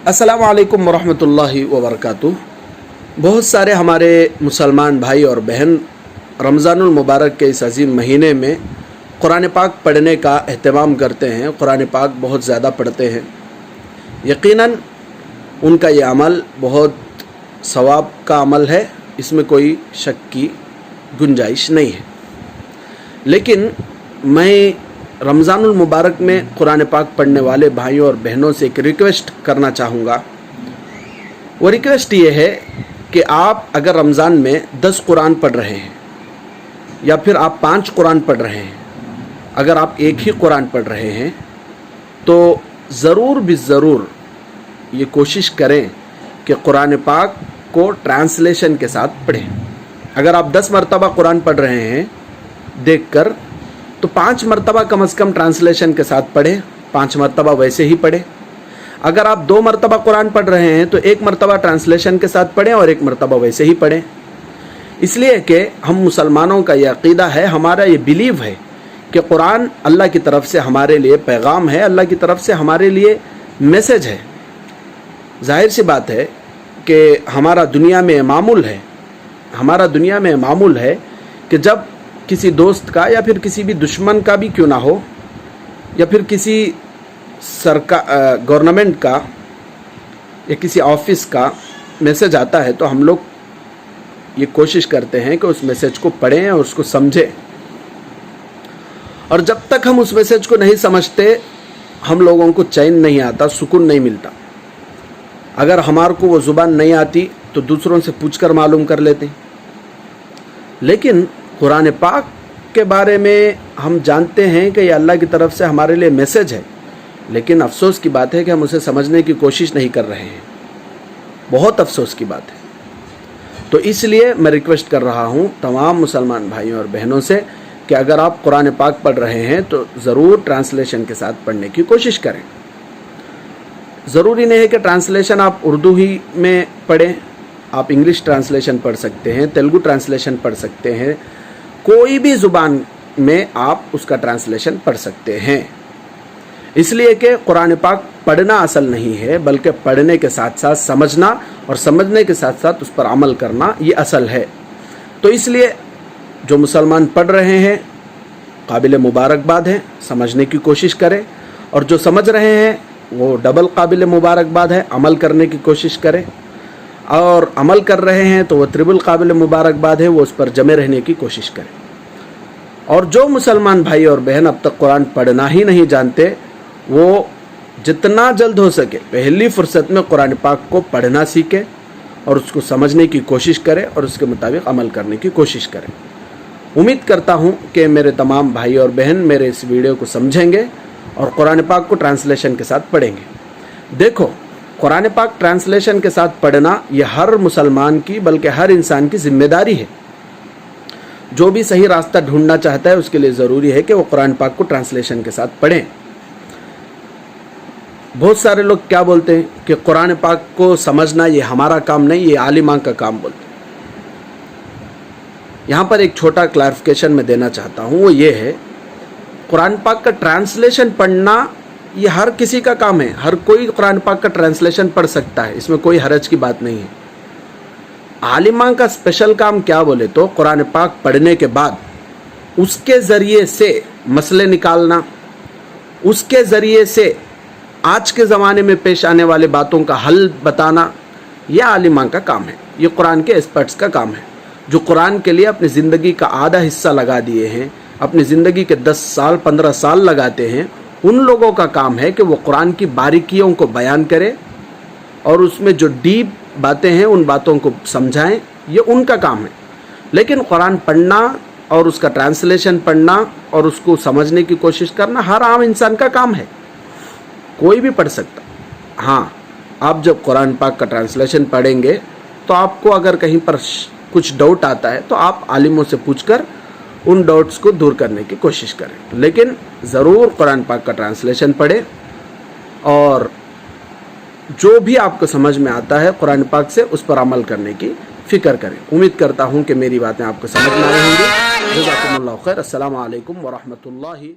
अस्सलामु अलैकुम वरहमतुल्लाहि वबरकातुह। बहुत सारे हमारे मुसलमान भाई और बहन रमज़ानुल मुबारक के इस अजीम महीने में कुरान पाक पढ़ने का एहतमाम करते हैं, कुरान पाक बहुत ज़्यादा पढ़ते हैं। यकीनन उनका ये अमल बहुत सवाब का अमल है, इसमें कोई शक की गुंजाइश नहीं है। लेकिन मैं रमज़ानुल मुबारक में कुरान पाक पढ़ने वाले भाइयों और बहनों से एक रिक्वेस्ट करना चाहूँगा। वो रिक्वेस्ट ये है कि आप अगर रमज़ान में 10 कुरान पढ़ रहे हैं या फिर आप 5 कुरान पढ़ रहे हैं, अगर आप एक ही कुरान पढ़ रहे हैं तो ज़रूर भी ज़रूर ये कोशिश करें कि कुरान पाक को ट्रांसलेशन के साथ पढ़ें। अगर आप 10 मरतबा कुरान पढ़ रहे हैं देखकर, तो 5 मरतबा कम से कम ट्रांसलेशन के साथ पढ़ें, 5 मरतबा वैसे ही पढ़ें। अगर आप 2 मरतबा कुरान पढ़ रहे हैं तो 1 मरतबा ट्रांसलेशन के साथ पढ़ें और 1 मरतबा वैसे ही पढ़ें। इसलिए कि हम मुसलमानों का ये अक़ीदा है, हमारा ये बिलीव है कि कुरान अल्लाह की तरफ से हमारे लिए पैगाम है, अल्लाह की तरफ से हमारे लिए मैसेज है। जाहिर सी बात है कि हमारा दुनिया में मामूल है कि जब किसी दोस्त का या फिर किसी भी दुश्मन का भी क्यों ना हो, या फिर किसी गवर्नमेंट का या किसी ऑफिस का मैसेज आता है, तो हम लोग ये कोशिश करते हैं कि उस मैसेज को पढ़ें और उसको समझें। और जब तक हम उस मैसेज को नहीं समझते, हम लोगों को चैन नहीं आता, सुकून नहीं मिलता। अगर हमारे को वो ज़ुबान नहीं आती तो दूसरों से पूछकर मालूम कर लेते। लेकिन कुरान पाक के बारे में हम जानते हैं कि ये अल्लाह की तरफ से हमारे लिए मैसेज है, लेकिन अफसोस की बात है कि हम उसे समझने की कोशिश नहीं कर रहे हैं। बहुत अफसोस की बात है। तो इसलिए मैं रिक्वेस्ट कर रहा हूँ तमाम मुसलमान भाइयों और बहनों से कि अगर आप कुरान पाक पढ़ रहे हैं तो ज़रूर ट्रांसलेशन के साथ पढ़ने की कोशिश करें। ज़रूरी नहीं है कि ट्रांसलेशन आप उर्दू ही में पढ़ें, आप इंग्लिश ट्रांसलेशन पढ़ सकते हैं, तेलुगु ट्रांसलेशन पढ़ सकते हैं, कोई भी ज़ुबान में आप उसका ट्रांसलेशन पढ़ सकते हैं। इसलिए कि कुरान पाक पढ़ना असल नहीं है, बल्कि पढ़ने के साथ साथ समझना और समझने के साथ साथ उस पर अमल करना ये असल है। तो इसलिए जो मुसलमान पढ़ रहे हैं काबिल मुबारकबाद हैं, समझने की कोशिश करें, और जो समझ रहे हैं वो डबल काबिल मुबारकबाद है, अमल करने की कोशिश करें, और अमल कर रहे हैं तो वो त्रिबल काबिल मुबारकबाद है, वो उस पर जमे रहने की कोशिश करें। और जो मुसलमान भाई और बहन अब तक कुरान पढ़ना ही नहीं जानते, वो जितना जल्द हो सके पहली फुर्सत में कुरान पाक को पढ़ना सीखें और उसको समझने की कोशिश करें और उसके मुताबिक अमल करने की कोशिश करें। उम्मीद करता हूँ कि मेरे तमाम भाई और बहन मेरे इस वीडियो को समझेंगे और कुरान पाक को ट्रांसलेशन के साथ पढ़ेंगे। देखो, कुरान पाक ट्रांसलेशन के साथ पढ़ना ये हर मुसलमान की, बल्कि हर इंसान की जिम्मेदारी है। जो भी सही रास्ता ढूंढना चाहता है उसके लिए ज़रूरी है कि वो कुरान पाक को ट्रांसलेशन के साथ पढ़ें। बहुत सारे लोग क्या बोलते हैं कि कुरान पाक को समझना ये हमारा काम नहीं, ये आलिमां का काम बोलते हैं। यहाँ पर एक छोटा क्लैरिफिकेशन मैं देना चाहता हूँ, वो ये है कुरान पाक का ट्रांसलेशन पढ़ना ये हर किसी का काम है। हर कोई कुरान पाक का ट्रांसलेशन पढ़ सकता है, इसमें कोई हरज की बात नहीं है। आलिमां का स्पेशल काम क्या बोले तो कुरान पाक पढ़ने के बाद उसके ज़रिए से मसले निकालना, उसके ज़रिए से आज के ज़माने में पेश आने वाले बातों का हल बताना, यह आलिमां का काम है, ये कुरान के एक्सपर्ट्स का काम है। जो कुरान के लिए अपनी ज़िंदगी का आधा हिस्सा लगा दिए हैं, अपनी ज़िंदगी के 10 साल 15 साल लगाते हैं, उन लोगों का काम है कि वो कुरान की बारीकियों को बयान करें और उसमें जो डीप बातें हैं उन बातों को समझाएं, ये उनका काम है। लेकिन कुरान पढ़ना और उसका ट्रांसलेशन पढ़ना और उसको समझने की कोशिश करना हर आम इंसान का काम है, कोई भी पढ़ सकता। हाँ, आप जब कुरान पाक का ट्रांसलेशन पढ़ेंगे तो आपको अगर कहीं पर कुछ डाउट आता है तो आप आलिमों से पूछकर उन डाउट्स को दूर करने की कोशिश करें। लेकिन ज़रूर कुरान पाक का ट्रांसलेशन पढ़ें और जो भी आपको समझ में आता है कुरान पाक से उस पर अमल करने की फ़िक्र करें। उम्मीद करता हूँ कि मेरी बातें आपको समझ में आई होंगी। जज़ाकुमुल्लाह खैर। अस्सलामु अलैकुम वरहमतुल्लाहि